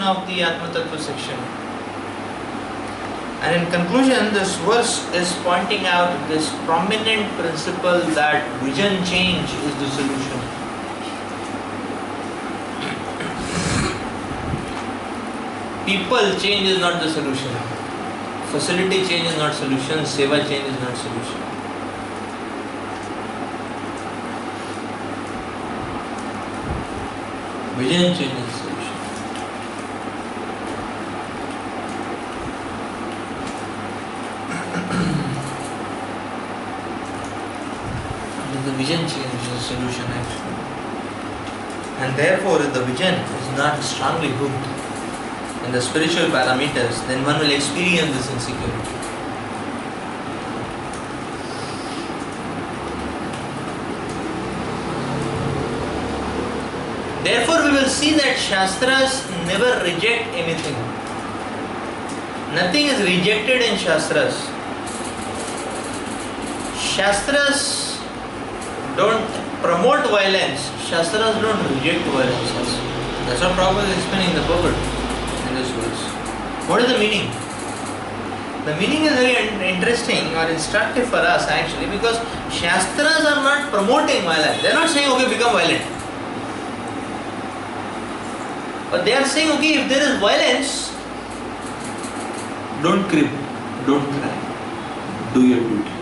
conclusion of the Atma Tattva section. And in conclusion, this verse is pointing out this prominent principle that vision change is the solution. People change is not the solution. Facility change is not solution. Seva change is not solution. Vision change is the solution. The vision change is the solution actually. And therefore, if the vision is not strongly hooked in the spiritual parameters, then one will experience this insecurity. Therefore, we will see that Shastras never reject anything. Nothing is rejected in Shastras. Shastras don't promote violence. Shastras don't reject violence also. That's what Prabhupada is explaining in the purport in this verse. What is the meaning? The meaning is very interesting or instructive for us actually, because Shastras are not promoting violence. They are not saying, okay, become violent. But they are saying, okay, if there is violence, don't crib, don't cry, do your duty.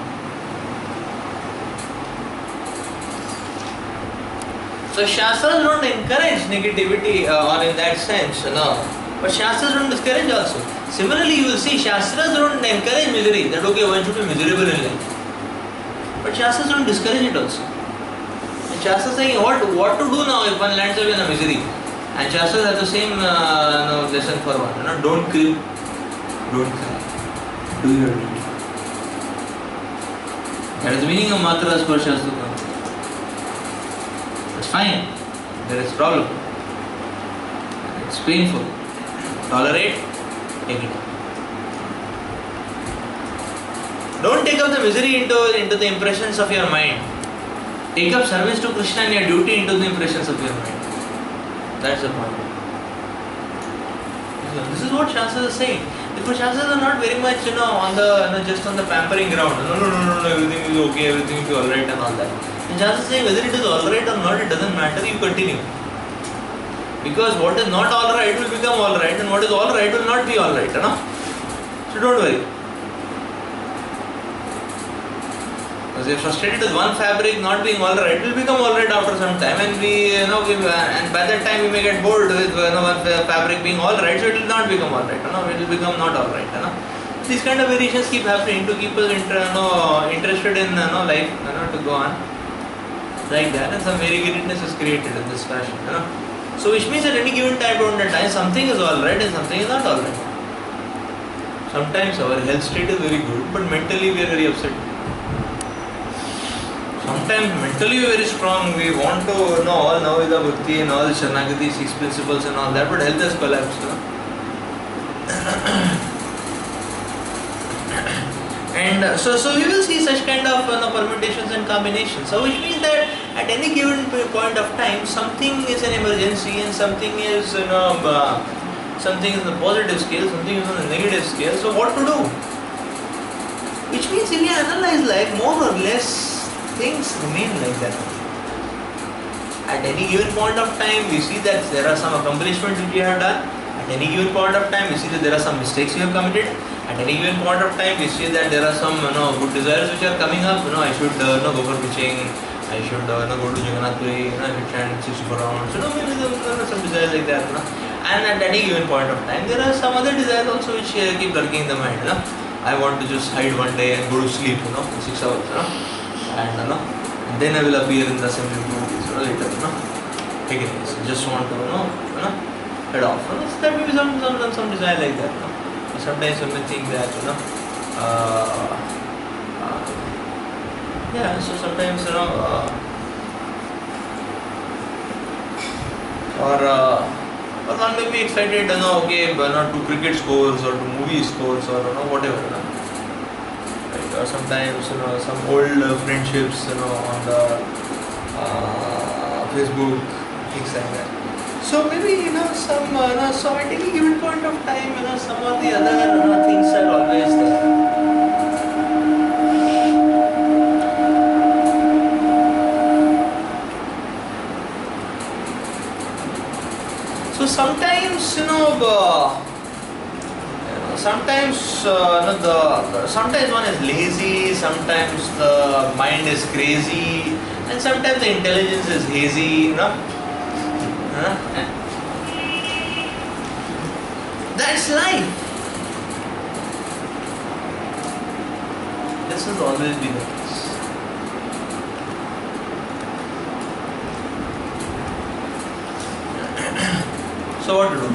So Shastras don't encourage negativity or in that sense, no. But Shastras don't discourage also. Similarly, you will see Shastras don't encourage misery, that okay, one should be miserable in life. But Shastras don't discourage it also. And Shastras saying what to do now if one lands up in a misery. And Shastras have the same lesson for one. Don't crib, don't cry, do your duty. That is the meaning of Matra Sparshastha. It's fine. There is problem. It's painful. Tolerate, take it. Don't take up the misery into the impressions of your mind. Take up service to Krishna and your duty into the impressions of your mind. That's the point. This is what Shastras is saying. Because Shastras are not very much, on the just on the pampering ground. No, everything is okay, everything is alright and all that. And Shastras is saying whether it is alright or not, it doesn't matter, you continue. Because what is not alright will become alright, and what is alright will not be alright, So don't worry. Because if frustrated with one fabric not being alright, it will become alright after some time, and and by that time we may get bored with one fabric being alright, so it will not become alright, it will become not alright, These kind of variations keep happening to keep us interested in life, to go on like that, and some variegatedness is created in this fashion, So which means at any given time something is alright and something is not alright. Sometimes our health state is very good, but mentally we are very upset. Sometimes mentally we are very strong, we want to know all Navida Bhakti and all the Sharanagati, 6 principles and all that, but health has collapsed. And so we will see such kind of permutations and combinations. So which means that at any given point of time, something is an emergency and something is something is on the positive scale, something is on the negative scale. So what to do? Which means if we analyze life, more or less things remain like that. At any given point of time, we see that there are some accomplishments which we have done. At any given point of time, we see that there are some mistakes we have committed. At any given point of time, we see that there are some good desires which are coming up. I should go for pitching. I should go to Jagannath Puri. I should chant 64 rounds. Maybe there are some desires like that. And at any given point of time, there are some other desires also which keep lurking in the mind. I want to just hide one day and go to sleep. For 6 hours. And then I will appear in the assembly later. Take it easy. Just want to head off. So there may be some desire like that. Sometimes when we think that, so sometimes, or one may be excited, to cricket scores or to movie scores or whatever, right? Or sometimes, some old friendships, on the Facebook, things like that. So maybe so at any given point of time, some or the other things are always there. So sometimes sometimes one is lazy, sometimes the mind is crazy, and sometimes the intelligence is hazy. That's life. This has always been the case. So what to do?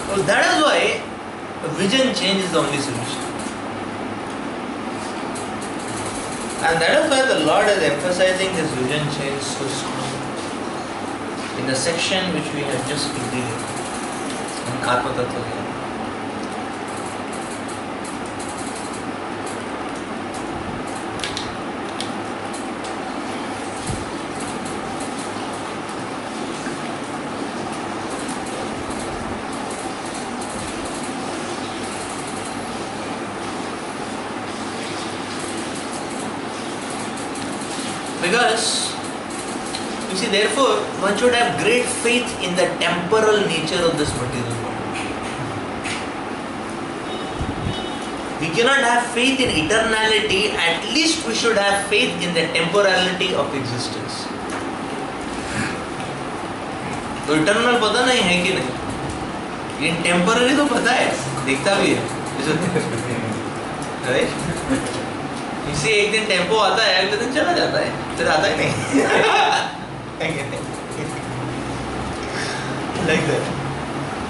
Well, that is why vision change is the only solution. And that is why the Lord is emphasizing this vision change so strongly in the section which we have just completed in Atma Tattva Gyan. Because, you see, therefore, one should have great faith in the temporal nature of this material world. We cannot have faith in eternality, at least we should have faith in the temporality of existence. तो eternal पता नहीं है कि नहीं, in temporary तो पता है, दिखता भी है, right? इसी एक दिन टेम्पो आता है, अगले दिन चला जाता है, फिर आता ही नहीं। Like that,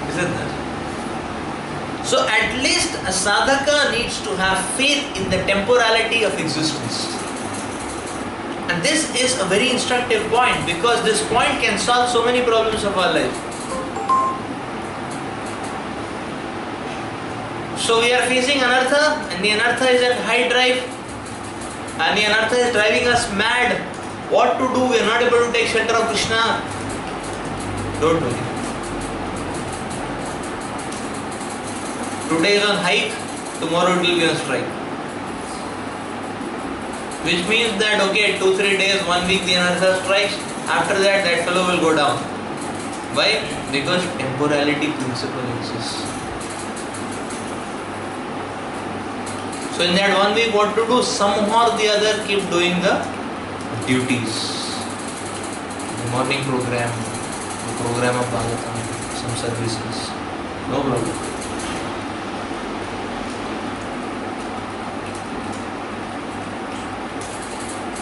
isn't that? So at least a sadhaka needs to have faith in the temporality of existence. And this is a very instructive point, because this point can solve so many problems of our life. So we are facing anartha, and the anartha is at high drive. And the anartha is driving us mad. What to do? We are not able to take shelter of Krishna. Don't worry. Today is on hike, tomorrow it will be on strike. Which means that, okay, 2-3 days, 1 week the anartha strikes. After that, that fellow will go down. Why? Because temporality principle exists. So in that 1 week, what to do? Somehow or the other, keep doing the duties. The morning program, the program of Bhagavatam, some services. No problem.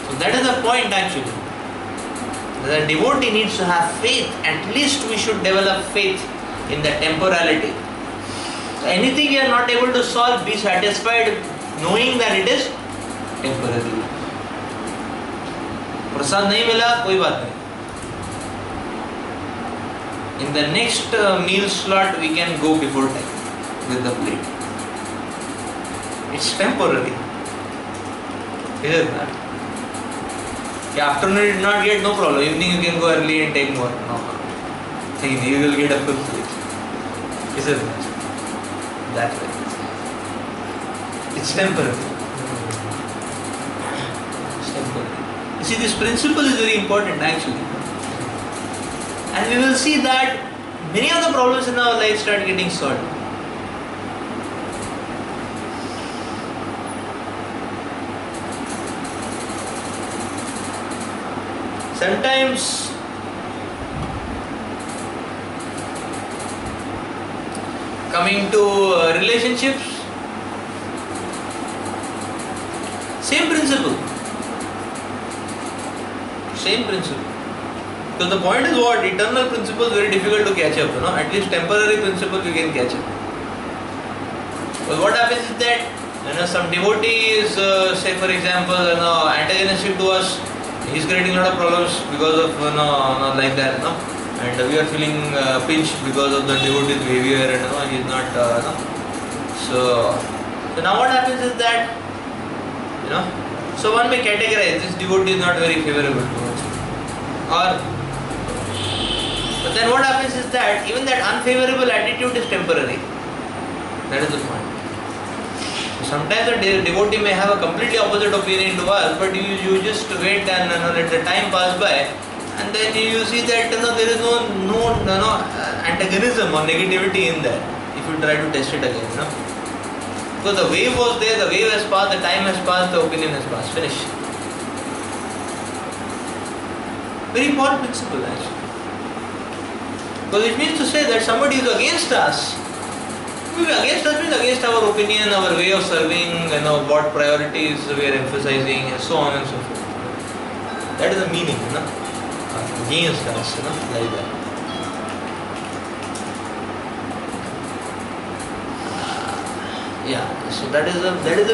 So that is the point actually. The devotee needs to have faith. At least we should develop faith in the temporality. So anything you are not able to solve, be satisfied knowing that it is temporary. प्रसाद नहीं मिला, कोई बात नहीं. In the next meal slot, we can go before time with the plate. It's temporary. Isn't that? Afternoon you did not get, no problem. Evening you can go early and take more. No problem. You will get a full plate. Isn't that? That way. It's temporary. It's temporary. You see, this principle is very important actually. And we will see that many of the problems in our life start getting solved. Sometimes coming to relationships, same principle. Same principle. So the point is what? Eternal principle is very difficult to catch up. At least temporary principle you can catch up. But what happens is that some devotee is, say for example, antagonistic to us. He is creating a lot of problems because of like that. And we are feeling pinched because of the devotee's behavior, and he is not. So now what happens is that so one may categorize this devotee is not very favorable towards me. Or but then what happens is that even that unfavorable attitude is temporary. That is the point. Sometimes a devotee may have a completely opposite opinion to us, but you just wait and let the time pass by, and then you see that there is no antagonism or negativity in there. If you try to test it again, because the wave was there, the wave has passed, the time has passed, the opinion has passed, finish. Very important principle actually. Because it means to say that somebody is against us. Against us means against our opinion, our way of serving, what priorities we are emphasizing, and so on and so forth. That is the meaning, against us, like that. Yeah, so that is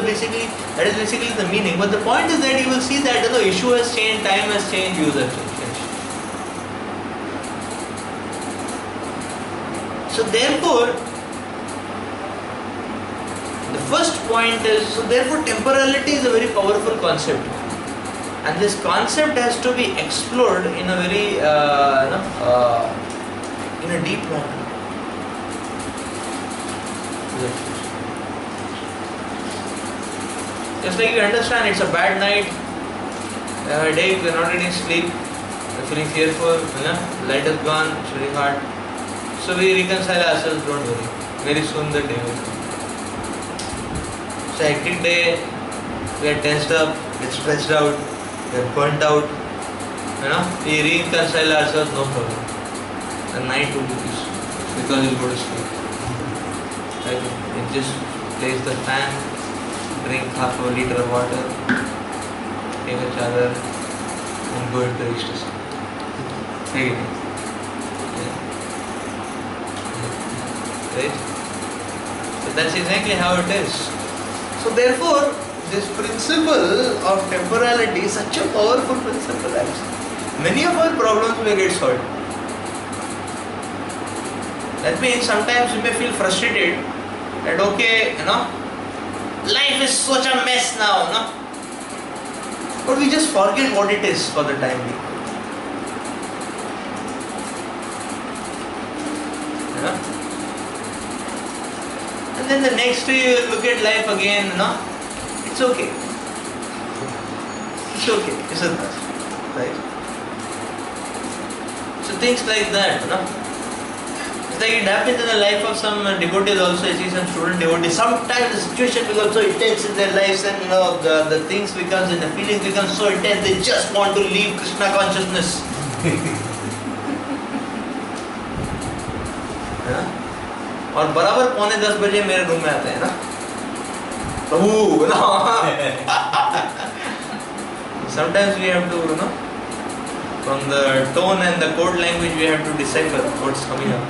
basically the meaning. But the point is that you will see that the issue has changed, time has changed, views have changed. So therefore, the first point is, therefore temporality is a very powerful concept, and this concept has to be explored in a very in a deep manner. Just like you understand, it's a bad night, headache, we're not getting sleep, we're feeling fearful, light is gone, it's very hard. So we reconcile ourselves, don't worry. Very soon the day will come. It's a hectic day, we are tensed up, we are stressed out, we are burnt out. We reconcile ourselves, no problem. The night will be peaceful because you'll go to sleep. Right? You just place the fan, drink half a liter of water, take a chadar, and go into ecstasy. Take it. Right? So that's exactly how it is. So therefore, this principle of temporality is such a powerful principle actually. Many of our problems may get solved. That means sometimes we may feel frustrated that okay, life is such a mess now, but we just forget what it is for the time being. And then the next day you look at life again, it's okay. It's okay, isn't it? Right? So things like that, It's like it happens in the life of some devotees also. I see some student devotees. Sometimes the situation becomes so intense in their lives, and the things becomes and the feelings become so intense, they just want to leave Krishna consciousness. और बराबर 9:45 बजे मेरे room में आते हैं प्रभु sometimes we have to from the tone and the code language we have to decipher what's coming up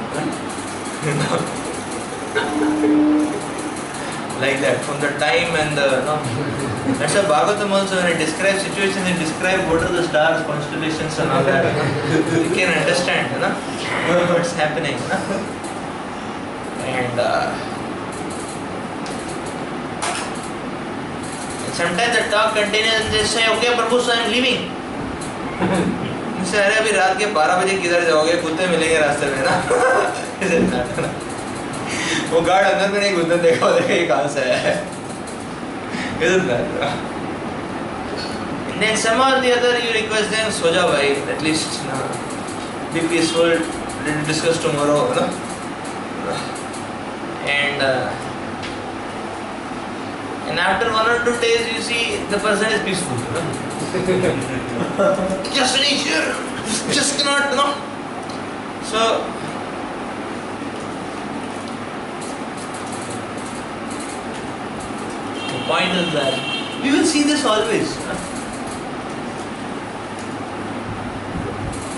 like that from the time and the that's why Bhagavatam also when it describes situations it describes what are the stars, constellations and all that you can understand what's happening and sometimes the talk continues and they say, okay Prabhu, so I am leaving. मुझसे अरे अभी रात के 12 बजे किधर जाओगे, कुत्ते मिलेंगे रास्ते में वो गार्ड अंदर में नहीं घुसने देखा ये कहाँ से है isn't that? And then somehow or the other you request them, सो जाओ भाई, at least be peaceful, we'll discuss tomorrow and after 1 or 2 days you see the person is peaceful just finish here, just cannot so the point is that we will see this always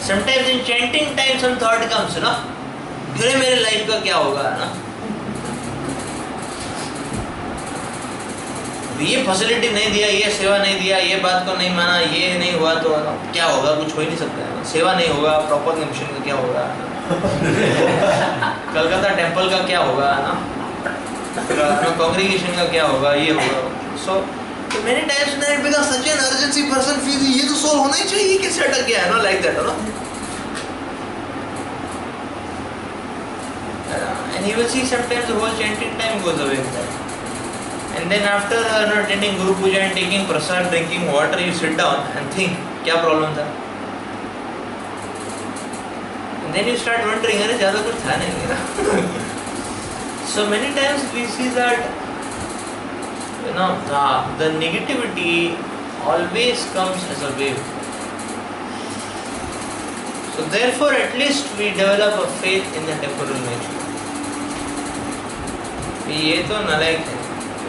sometimes in chanting time some thought comes मेरे life का क्या होगा ये facility नहीं दिया, ये सेवा नहीं दिया, ये बात को नहीं माना, ये नहीं हुआ तो क्या होगा, कुछ हो ही नहीं सकता है सेवा नहीं होगा, प्रॉपर मिशन का क्या होगा कलकत्ता टेम्पल का क्या होगा कांग्रीगेशन का क्या होगा, ये होगा. So So many times it becomes such an urgency, person feels ये तो solve होना ही चाहिए, कैसे अटक गया, no, like that, no? And you will see sometimes the whole chanting time goes away with that. And then after attending Guru Puja and taking prasad, drinking water, you sit down and think, क्या problem था? And then you start wondering, अरे ज़्यादा कुछ था नहीं ना? So many times we see that, the negativity always comes as a wave. So therefore, at least we develop a faith in the temporal nature. ये तो नालायक है.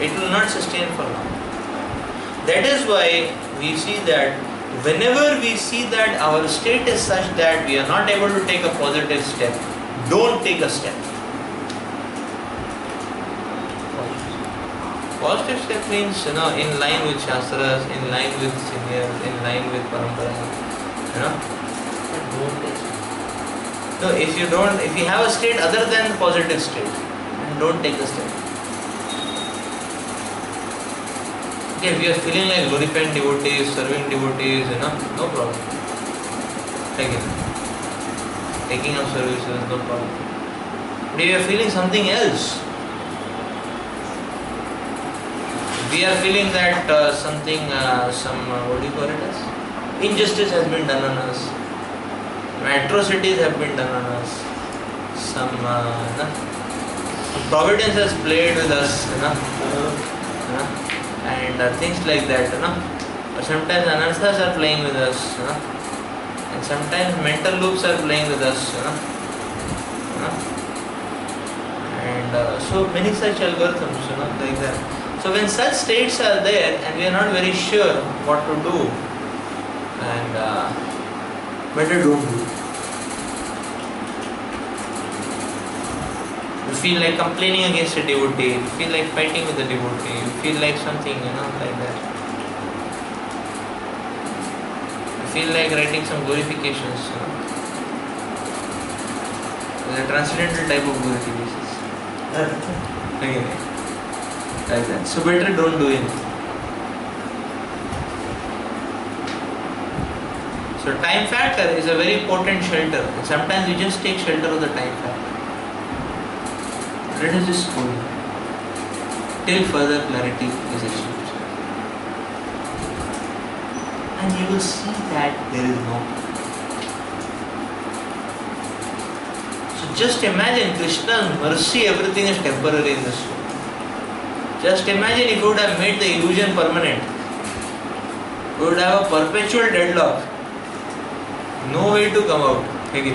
It will not sustain for long. That is why we see that whenever we see that our state is such that we are not able to take a positive step, don't take a step. Positive step means, in line with Shastras, in line with seniors, in line with Parampara, but don't take it. No, if you have a state other than the positive state, then don't take a step. Okay, if you are feeling like glorifying devotees, serving devotees, no problem. Take it. Taking up services, no problem. But if you are feeling something else, we are feeling that what do you call it as? Injustice has been done on us. Atrocities have been done on us. Some providence has played with us, and things like that, Or sometimes anarthas are playing with us, and sometimes mental loops are playing with us, and so many such algorithms, like that. So when such states are there and we are not very sure what to do, and better don't do. You feel like complaining against a devotee, you feel like fighting with a devotee, you feel like something, like that. You feel like writing some glorifications, There's a transcendental type of glorifications. Like that. So better don't do anything. So time factor is a very potent shelter. Sometimes you just take shelter of the time factor. Let us just go till further clarity is achieved. And you will see that there is no. So just imagine Krishna's mercy, everything is temporary in this world. Just imagine if you would have made the illusion permanent. We would have a perpetual deadlock. No way to come out. Very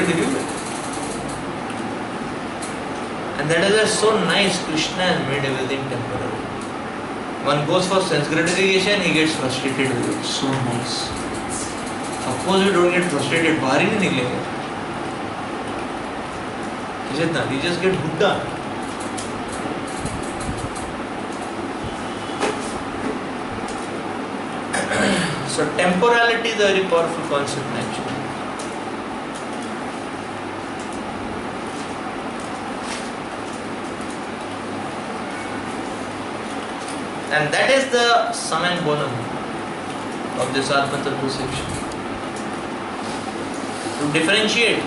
difficult. And that is so nice. Krishna has made everything temporary. One goes for sense gratification, he gets frustrated with it. So nice. Suppose you don't get frustrated, bahar hi nahi niklenge. Is it not? You just get hooked on. So temporality is a very powerful concept actually. And that is the sum and bonum of this Atma-tattva perception. To differentiate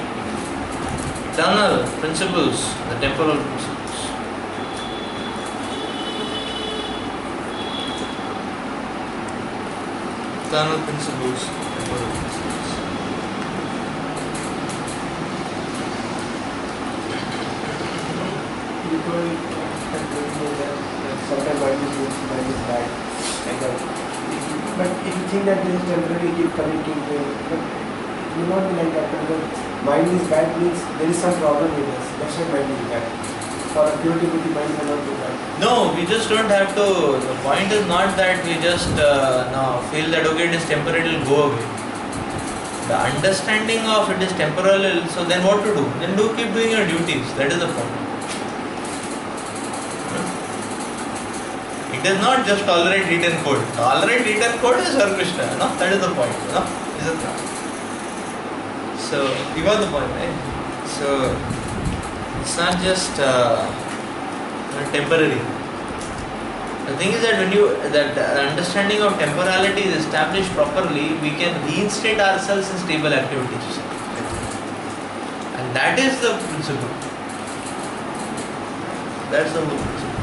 eternal principles, the temporal principles. Eternal principles, temporal principles. People sometimes mind is good, mind is bad. But if you think that this is temporary, keep committing to it. But it will not be like that. Because mind is bad means there is some problem with us. That's why mind is bad. For a pure devotee, mind cannot be bad. No, we just don't have to. The point is not that we just feel that okay, it is temporary, it will go away. The understanding of it is temporal, so then what to do? Then keep doing your duties. That is the point. It is not just tolerate written code. Tolerate written code is Hare Krishna. That is the point. Is it not? So you got the point, right? So it's not just temporary. The thing is that when that understanding of temporality is established properly, we can reinstate ourselves in stable activities. And that is the principle. That's the whole principle.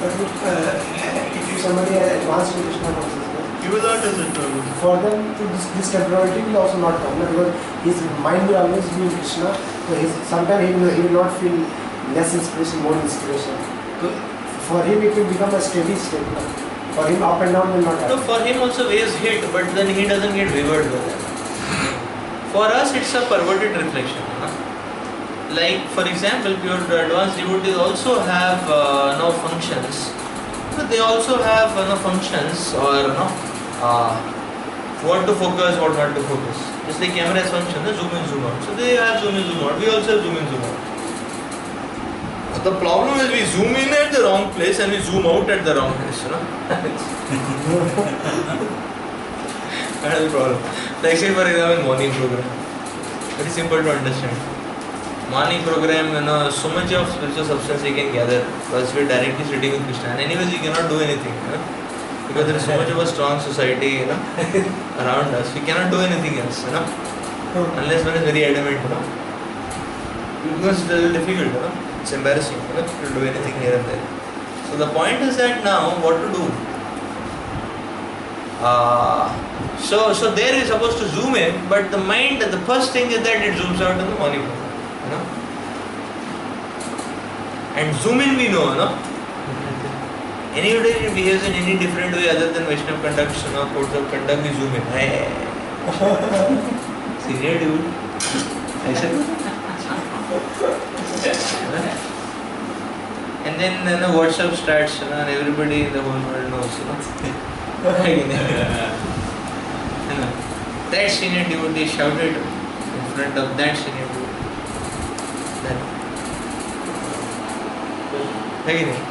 But if somebody has advanced in Krishna consciousness, You will not as it will. for them to this temporality will also not come, because his mind will always be in Krishna. So sometimes he will not feel less inspiration, more inspiration. So for him it will become a steady state. For him up and down will not happen. No, for him also waves hit, but then he doesn't get wavered by that. For us it's a perverted reflection. Like for example, pure advanced devotees also have no functions. But they also have functions or what to focus, what not to focus. Just like camera has function, zoom in, zoom out. So they have zoom in, zoom out. We also have zoom in, zoom out. The problem is we zoom in at the wrong place and we zoom out at the wrong place. That is the problem. Like say for example, morning program. Very simple to understand. Morning program, so much of spiritual substance we can gather because we are directly sitting with Krishna. And anyways, we cannot do anything. Because there is so much of a strong society around us. We cannot do anything else. Unless one is very adamant. Because it's a little difficult. It's embarrassing to do anything here and there. So the point is that now what to do? So there we are supposed to zoom in, but the mind, the first thing is that it zooms out in the morning program. And zoom in we know, Anybody who behaves in any different way other than Vaishnava conduct, codes of conduct, we zoom in. Hey. Senior dude. I said. And then WhatsApp starts, and everybody in the whole world knows, That senior devotee shouted in front of that senior devotee. है कि नहीं?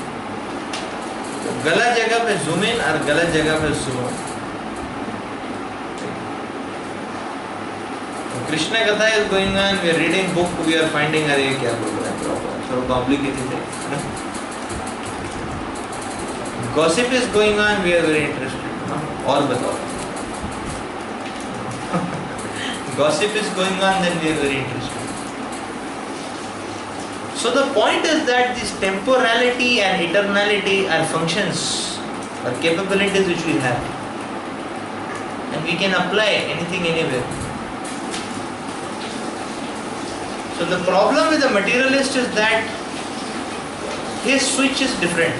गलत जगह पे zoom in और गलत जगह पे zoom out. Krishna Katha is going on. We are reading book. We are finding अरे ये क्या बोल रहा है? So complicated है. Gossip is going on. We are very interested. और बताओ. Gossip is going on. Then we are very interested. So the point is that this temporality and eternality are functions or capabilities which we have, and we can apply anything anywhere. So the problem with the materialist is that his switch is different.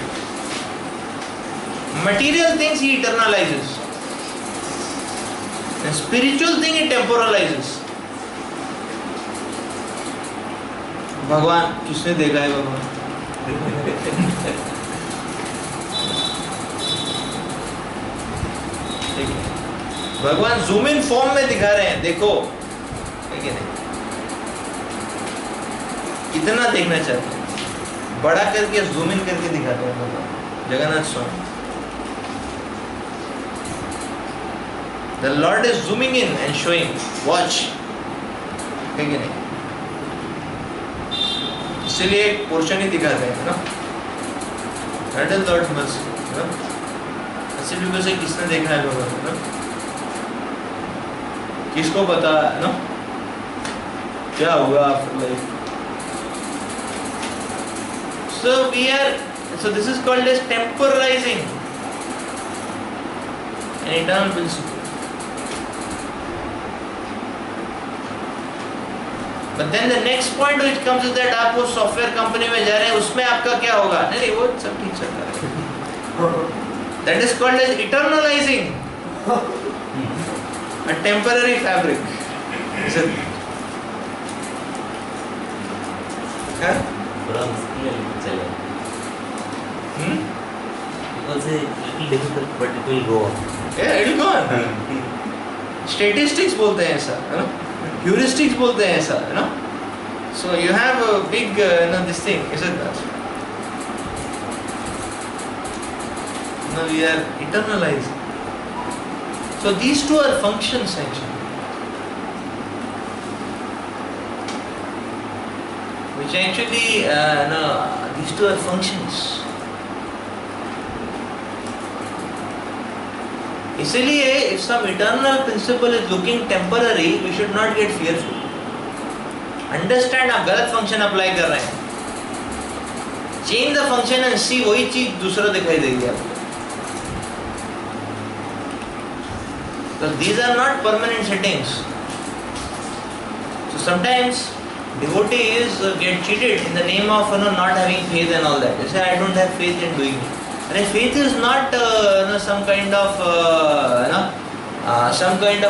Material things he eternalizes, and spiritual thing he temporalizes. भगवान किसने देखा है भगवान? भगवान zoom in form में दिखा रहे हैं, देखो, ठीक है नहीं? इतना देखना चाहते हैं, बड़ा करके जूम इन करके दिखाते हैं भगवान जगन्नाथ स्वामी. The Lord is zooming in and showing, watch, ठीक है नहीं? इसलिए एक पोर्शन ही दिखाते हैं ना. That is Lord's mercy. ऐसे भी वैसे किसने देखा है भगवान ना? किसको पता है ना क्या हुआ after life? So this is called as temporalizing an eternal principle. But then the next point which comes is that आप उस सॉफ्टवेयर कंपनी में जा रहे हैं, उसमें आपका क्या होगा? नहीं वो सब ठीक चल रहा है. That is called as eternalizing a temporary fabric. Is it? Huh? थोड़ा मुश्किल है लेकिन चलेगा. Because it's little difficult, but it will go on. Yeah, it will go on. Statistics बोलते हैं ऐसा, है ना? Heuristics बोलते हैं ऐसा, है ना? So you have a big, this thing, isn't that? Now we are eternalizing. So these two are functions actually. which actually these two are functions. इसलिए if some eternal principle is looking temporary, we should not get fearful. Understand आप गलत function apply कर रहे हैं. Change the function and see वही चीज दूसरा दिखाई देगी आपको. Because these are not permanent settings. So sometimes devotees get cheated in the name of not having faith and all that. They say I don't have faith in doing it. And faith is not some kind of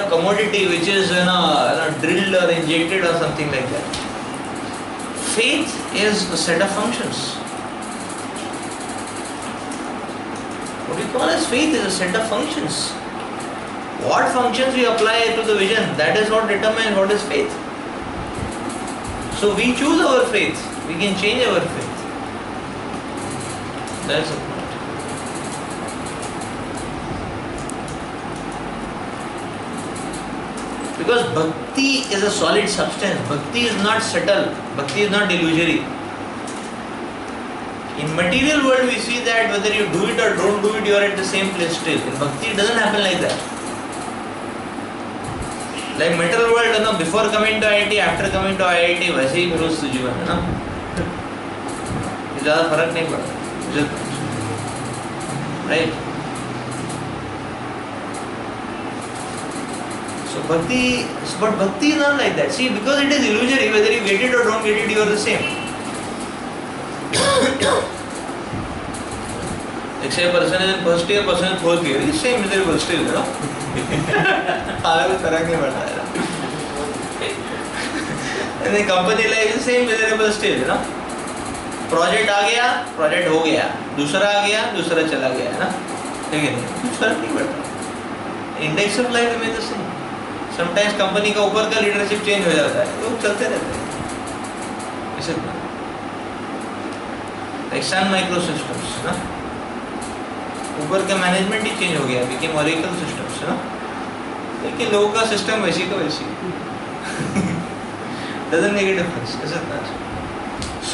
commodity which is drilled or injected or something like that. Faith is a set of functions. What we call as faith is a set of functions. What functions we apply to the vision, that is what determines what is faith. So we choose our faith. We can change our faith. That's the point. Because bhakti is a solid substance. Bhakti is not subtle. Bhakti is not illusory. In material world we see that whether you do it or don't do it, you are at the same place still. In bhakti it doesn't happen like that. Like material world, before coming to IIT, after coming to IIT, वैसे ही फिर जीवन है ना, ज़्यादा फर्क नहीं पड़ता, right? So bhakti, but bhakti is not like that. See, because it is illusory, whether you get it or don't get it, you are the same. Except person is in first year, person is fourth year, he is same miserable still, कोई फर्क नहीं पड़ता है. And the company life is same miserable still, project आ गया, project हो गया, दूसरा आ गया, दूसरा चला गया, है ना, ठीक है, कुछ फर्क नहीं पड़ता. इंडेक्स ऑफ लाइफ में तो सेम. समटाइम्स कंपनी का ऊपर का लीडरशिप चेंज हो जाता है, लोग चलते रहते हैं. ऐसे लाइक सन माइक्रो सिस्टम्स ना, ऊपर का मैनेजमेंट ही चेंज हो गया, बिकेम ऑरेकल सिस्टम्स ना, लेकिन लोगों का सिस्टम वैसी का वैसी. Doesn't make a difference, isn't that?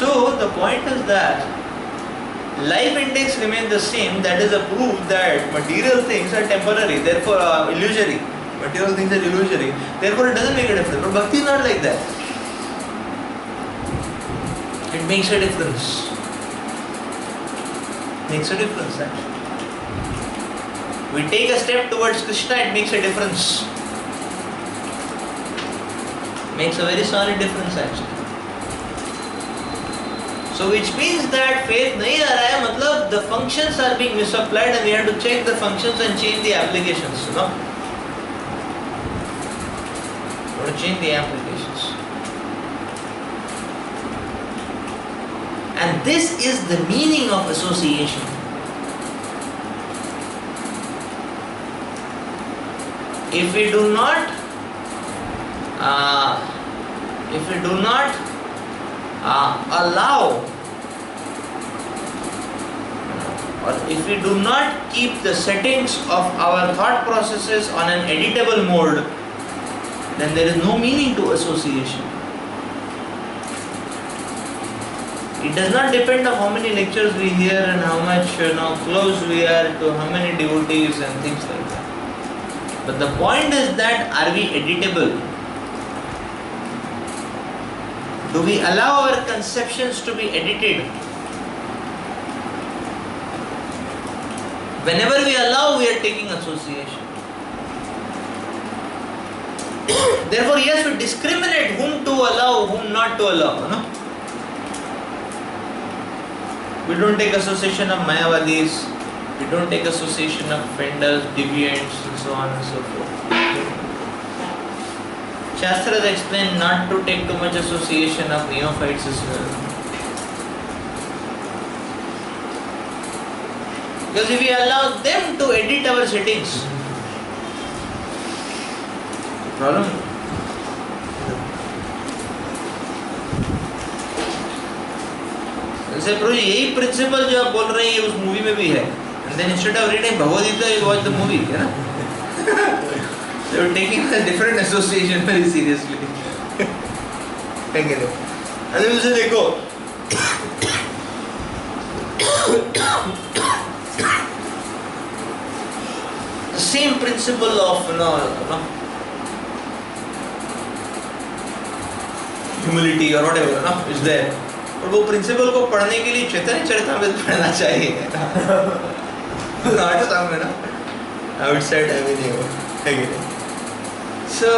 So the point is that life index remains the same. That is a proof that material things are temporary, therefore illusory. Material things are illusory, therefore it doesn't make a difference. But bhakti is not like that. It makes a difference. Makes a difference actually. We take a step towards Krishna, it makes a difference. Makes a very solid difference actually. So which means that faith nahi aa raha hai, matlab the functions are being misapplied and we have to check the functions and change the applications, We have to change the applications. And this is the meaning of association. If we do not allow, or if we do not keep the settings of our thought processes on an editable mode, then there is no meaning to association. It does not depend on how many lectures we hear and how much close we are to how many devotees and things like that. But the point is that are we editable? Do we allow our conceptions to be edited? Whenever we allow, we are taking association. Therefore, yes, we discriminate whom to allow, whom not to allow. We don't take association of Mayavadis, we don't take association of offenders, deviants, and so on and so forth. Shastras explain not to take too much association of neophytes as well. Because if we allow them to edit our settings, problem. जैसे प्रभु यही principal जो आप बोल रहे हैं ये उस movie में भी है. And then instead of reading Bhagavad Gita, you watch the movie, है ना? So you're taking a different association very seriously. Take it. And they will say they go. The same principle of humility or whatever is there. और वो principal को पढ़ने के लिए चैतन्य चरितमृत पढ़ना चाहिए not some outside avenue again. So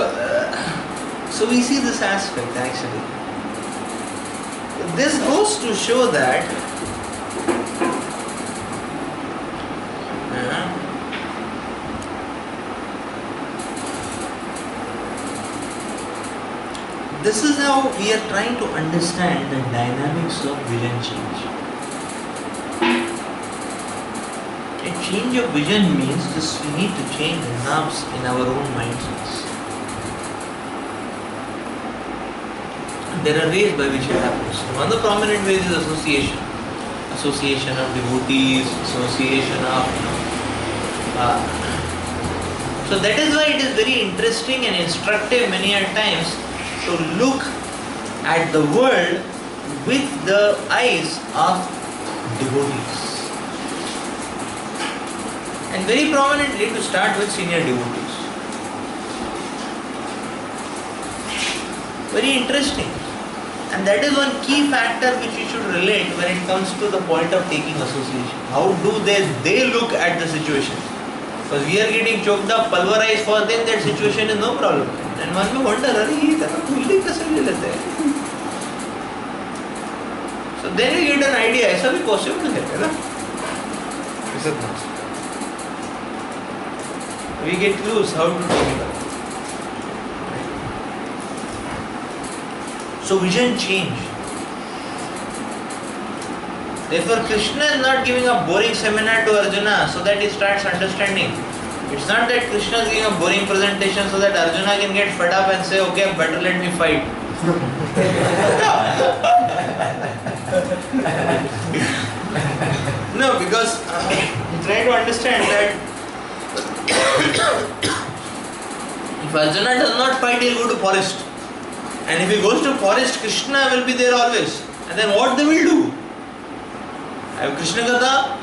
we see this aspect actually. This goes to show that this is how we are trying to understand the dynamics of vision change. A change of vision means just we need to change the knobs in our own mindsets. There are ways by which it happens. One of the prominent ways is association. Association of devotees, association of so that is why it is very interesting and instructive many a times to look at the world with the eyes of devotees. And very prominently to start with senior devotees. Very interesting. And that is one key factor which you should relate when it comes to the point of taking association. How do they look at the situation? Because we are getting choked up, pulverized, for them that situation is no problem. And one may wonder, अरे ये इतना खुली कैसे ले लेते हैं? So then we get an idea, ऐसा भी possible है ना? Is it not? We get clues how to take it up. So vision change. Therefore Krishna is not giving a boring seminar to Arjuna so that he starts understanding. It's not that Krishna is giving a boring presentation so that Arjuna can get fed up and say, okay, better let me fight. No, because try to understand that if Arjuna does not fight, he will go to forest. And if he goes to forest, Krishna will be there always. And then what they will do? Have Krishna Katha.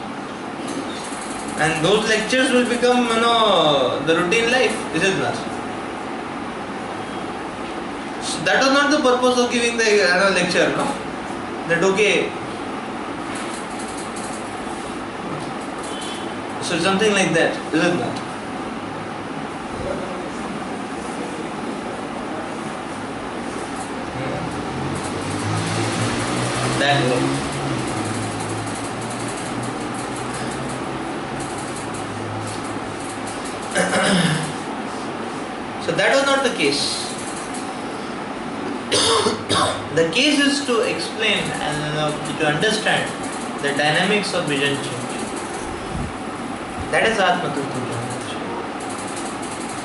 And those lectures will become, the routine life. This is not. So that was not the purpose of giving the lecture, no? That okay. So something like that, is it not? That way. So that was not the case. The case is to explain and to understand the dynamics of vision change. That is Atma Tattva Jnana.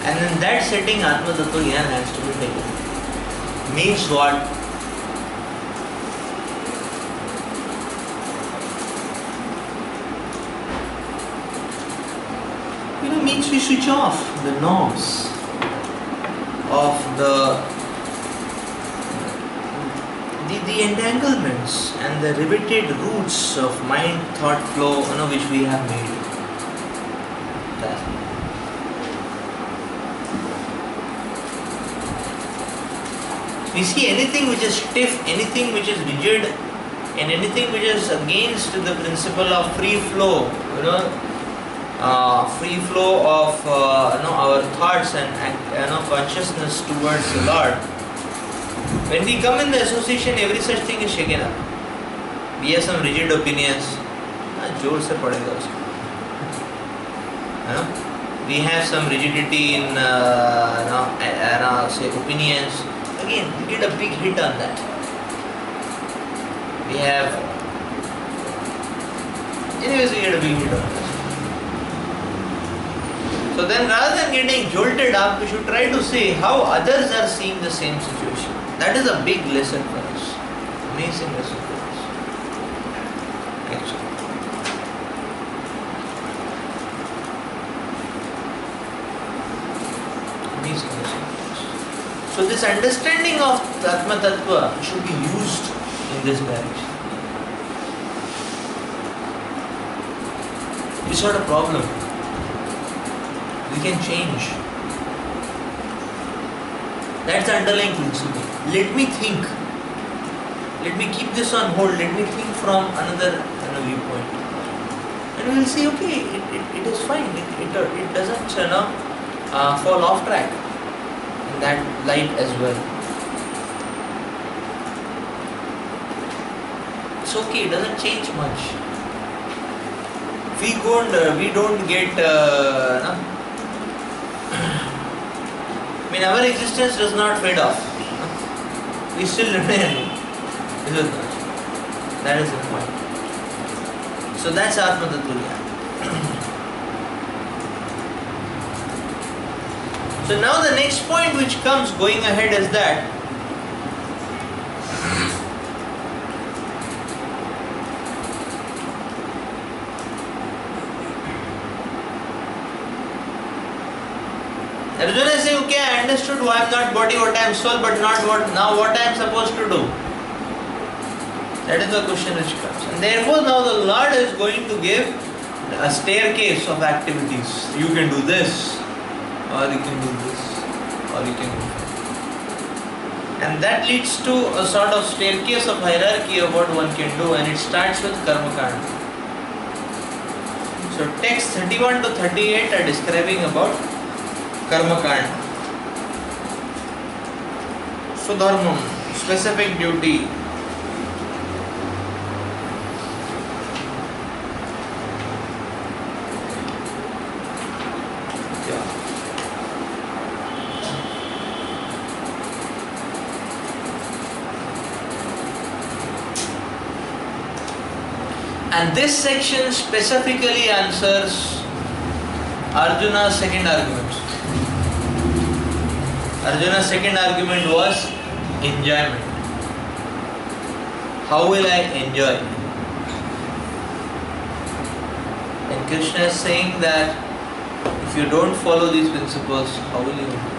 And in that setting, Atma Tattva Jnana has to be taken. Means what? Means we switch off the knobs of the entanglements and the riveted roots of mind, thought flow, which we have made. That. We see anything which is stiff, anything which is rigid, and anything which is against the principle of free flow, free flow of our thoughts and consciousness towards the Lord. When we come in the association, every such thing is shaken up. We have some rigid opinions. जोर से पड़ेगा उसको. We have some rigidity in say opinions. Again, we get a big hit on that. We have. Anyways, we get a big hit on that. So then rather than getting jolted up, we should try to see how others are seeing the same situation. That is a big lesson for us. Amazing lesson for us. Actually. Amazing lesson for us. So this understanding of Atma Tattva should be used in this direction. It's not a problem. We can change. That's the underlying principle. Let me think. Let me keep this on hold. Let me think from another viewpoint. And we will see, okay, it is fine. It doesn't fall off track in that light as well. It's okay. It doesn't change much. We don't get. I mean, our existence does not fade off. We still remain. That is the point. So that's Atma Tattva. So now the next point which comes going ahead is that Arjuna is saying, okay, I understood why I am not body, what I am soul, but not what I am supposed to do. That is the question which comes. And therefore now the Lord is going to give a staircase of activities. You can do this, or you can do this, or you can do that. And that leads to a sort of staircase of hierarchy of what one can do, and it starts with Karma Kanda. So texts 31 to 38 are describing about Karma Kanda. Sudharmam, specific duty. And this section specifically answers Arjuna's second argument. Arjuna's second argument was enjoyment. How will I enjoy? And Krishna is saying that if you don't follow these principles, how will you enjoy?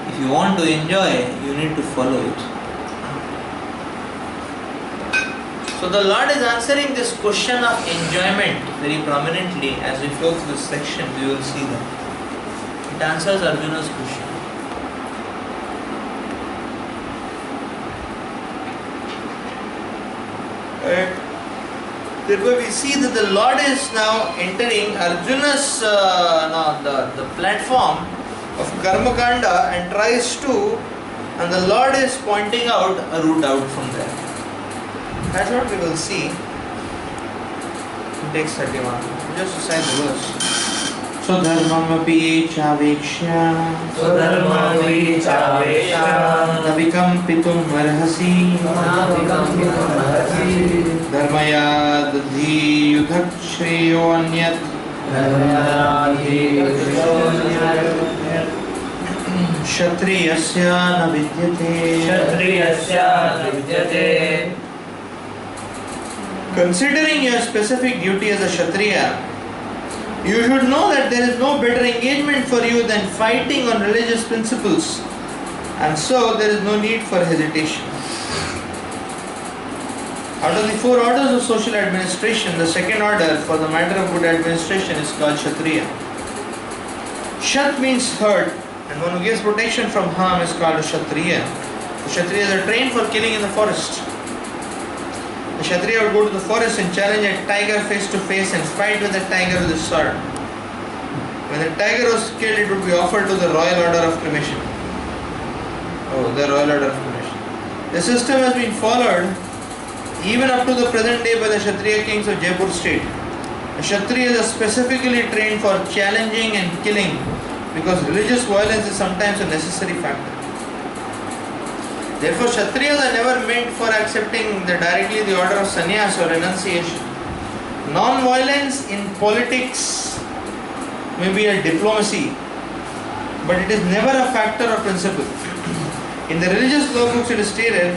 If you want to enjoy, you need to follow it. So the Lord is answering this question of enjoyment very prominently. As we flow through this section, we will see that. It answers Arjuna's question. Therefore we see that the Lord is now entering Arjuna's the platform of Karma Kanda and and the Lord is pointing out a route out from there. That's what we will see in text 31. Just recite the verse. Swadharmamapi chavekshya navikampitum arhasi dharmaya dadhi yudhak shreyo anyat kshatriyasya na vidyate. Considering your specific duty as a Kshatriya, you should know that there is no better engagement for you than fighting on religious principles, and so there is no need for hesitation. Out of the 4 orders of social administration, the second order for the matter of good administration is called Kshatriya. Kshat means hurt, and one who gives protection from harm is called a Kshatriya. The Kshatriyas are trained for killing in the forest. The Kshatriya would go to the forest and challenge a tiger face to face and fight with the tiger with his sword. When the tiger was killed, it would be offered to the royal order of cremation. The royal order of cremation. The system has been followed even up to the present day by the Kshatriya kings of Jaipur state. The Kshatriyas are specifically trained for challenging and killing because religious violence is sometimes a necessary factor. Therefore, Kshatriyas are never meant for accepting directly the order of sannyas or renunciation. Non-violence in politics may be a diplomacy, but it is never a factor or principle. In the religious law books it is stated,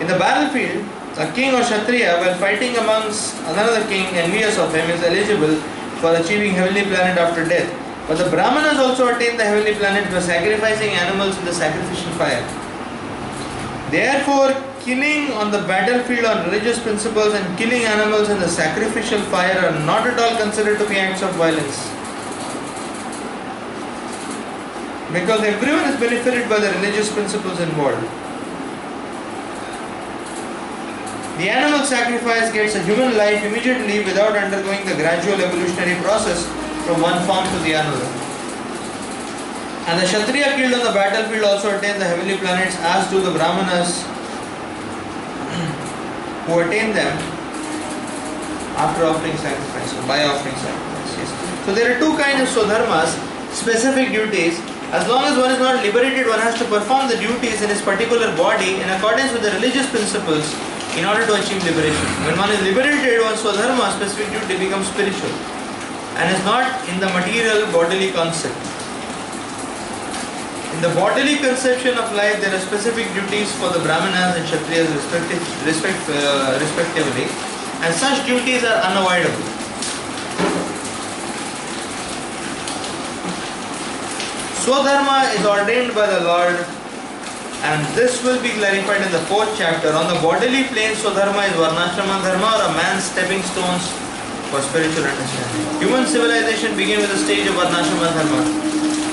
in the battlefield, the a king or Kshatriya, while fighting amongst another king envious of him, is eligible for achieving heavenly planet after death. But the Brahmanas also attain the heavenly planet by sacrificing animals in the sacrificial fire. Therefore, killing on the battlefield on religious principles and killing animals in the sacrificial fire are not at all considered to be acts of violence. Because everyone is benefited by the religious principles involved. The animal sacrifice gets a human life immediately without undergoing the gradual evolutionary process from one form to the another. And the Kshatriya killed on the battlefield also attain the heavenly planets, as do the Brahmanas who attain them after offering sacrifice, or by offering sacrifice. Yes. So there are two kinds of swadharmas, specific duties. As long as one is not liberated, one has to perform the duties in his particular body in accordance with the religious principles in order to achieve liberation. When one is liberated, one's swadharma, specific duty, becomes spiritual and is not in the material bodily concept. In the bodily conception of life, there are specific duties for the Brahmanas and Kshatriyas respectively, and such duties are unavoidable. Swadharma is ordained by the Lord, and this will be clarified in the 4th chapter. On the bodily plane, Swadharma is Varnashrama Dharma, or a man's stepping stones for spiritual understanding. Human civilization begins with the stage of Varnashrama Dharma,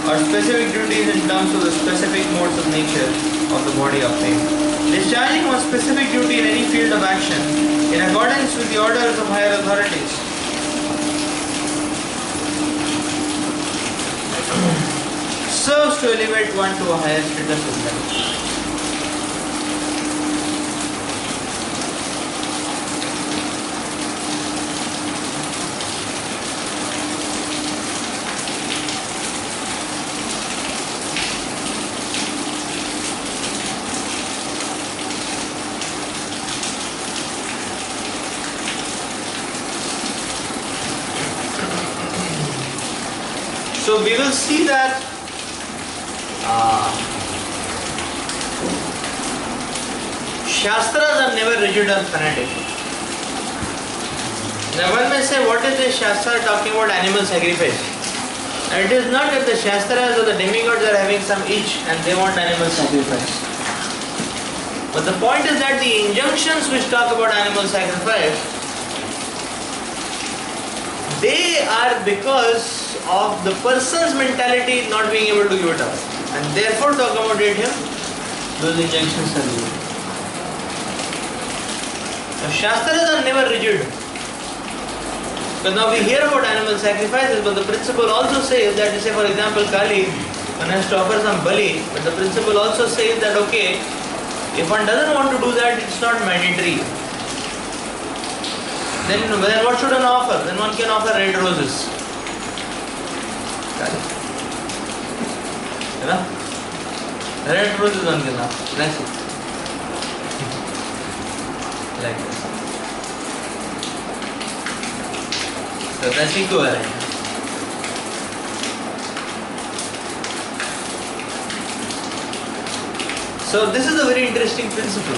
or specific duties in terms of the specific modes of nature of the body obtained. Discharging one specific duty in any field of action in accordance with the orders of higher authorities serves to elevate one to a higher status of life. So we will see that Shastras are never rigid or fanatic. Now one may say, what is this Shastra talking about animal sacrifice? And it is not that the Shastras or the demigods are having some itch and they want animal sacrifice. But the point is that the injunctions which talk about animal sacrifice, they are because of the person's mentality not being able to give it up. And therefore to accommodate him, those injunctions are given. Now Shastras are never rigid. Because now we hear about animal sacrifices, but the principle also says that, say for example Kali, one has to offer some bali, but the principle also says that okay, if one doesn't want to do that, it's not mandatory. Then what should one offer? Then one can offer red roses. Red roses one can offer. That's it. Like this. So that's equivalent. So this is a very interesting principle.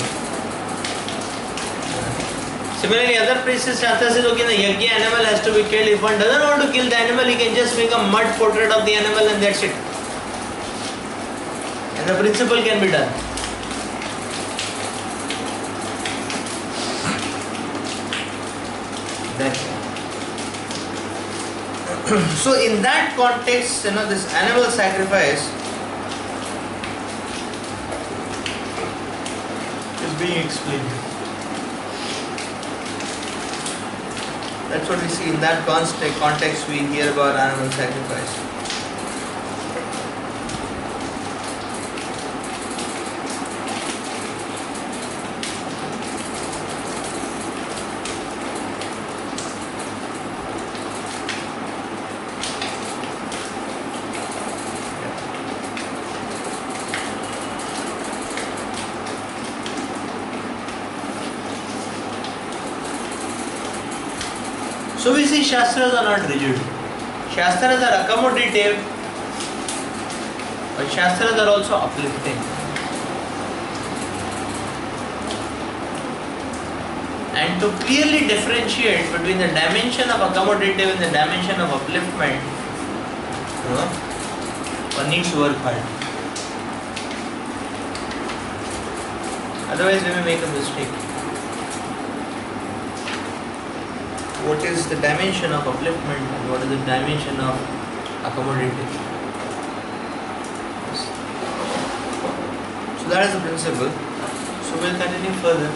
Similarly, other places Shastra says, okay, the yajna animal has to be killed. If one doesn't want to kill the animal, he can just make a mud portrait of the animal and that's it. And the principle can be done. That's it. So in that context, this animal sacrifice is being explained. That's what we see in that context we hear about animal sacrifice. So we see Shastras are not rigid. Shastras are accommodative, but Shastras are also uplifting. And to clearly differentiate between the dimension of accommodative and the dimension of upliftment, one needs to work hard. Otherwise, we may make a mistake. What is the dimension of upliftment and what is the dimension of accommodative? So that is the principle. So we'll continue further.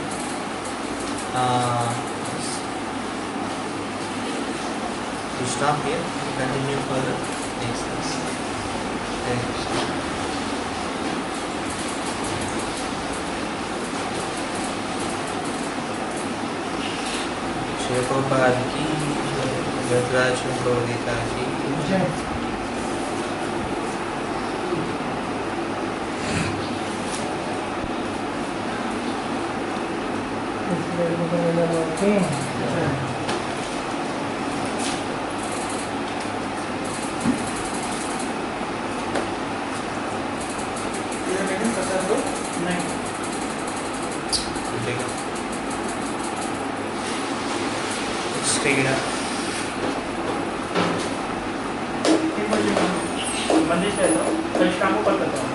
To stop here, continue further next class. Thank you. Shreya की गजराज प्रवदिता की take it up. मंदिर है तो कल शाम को करता हूँ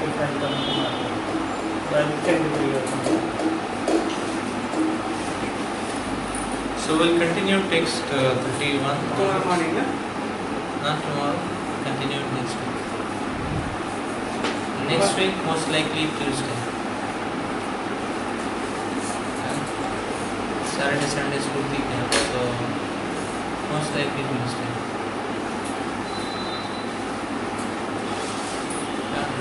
एक टाइम का So we'll continue text 31. Tomorrow morning, na? Not tomorrow. Continue next week. Next week, most likely Tuesday. Saturday, Sunday school weekend, so most likely Tuesday.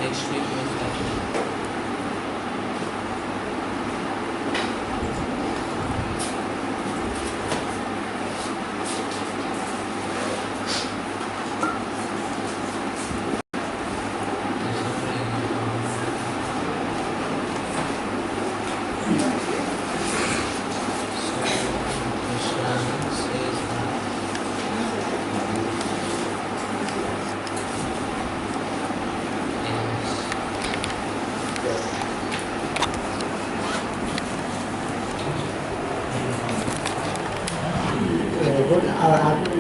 Next week most likely. Good.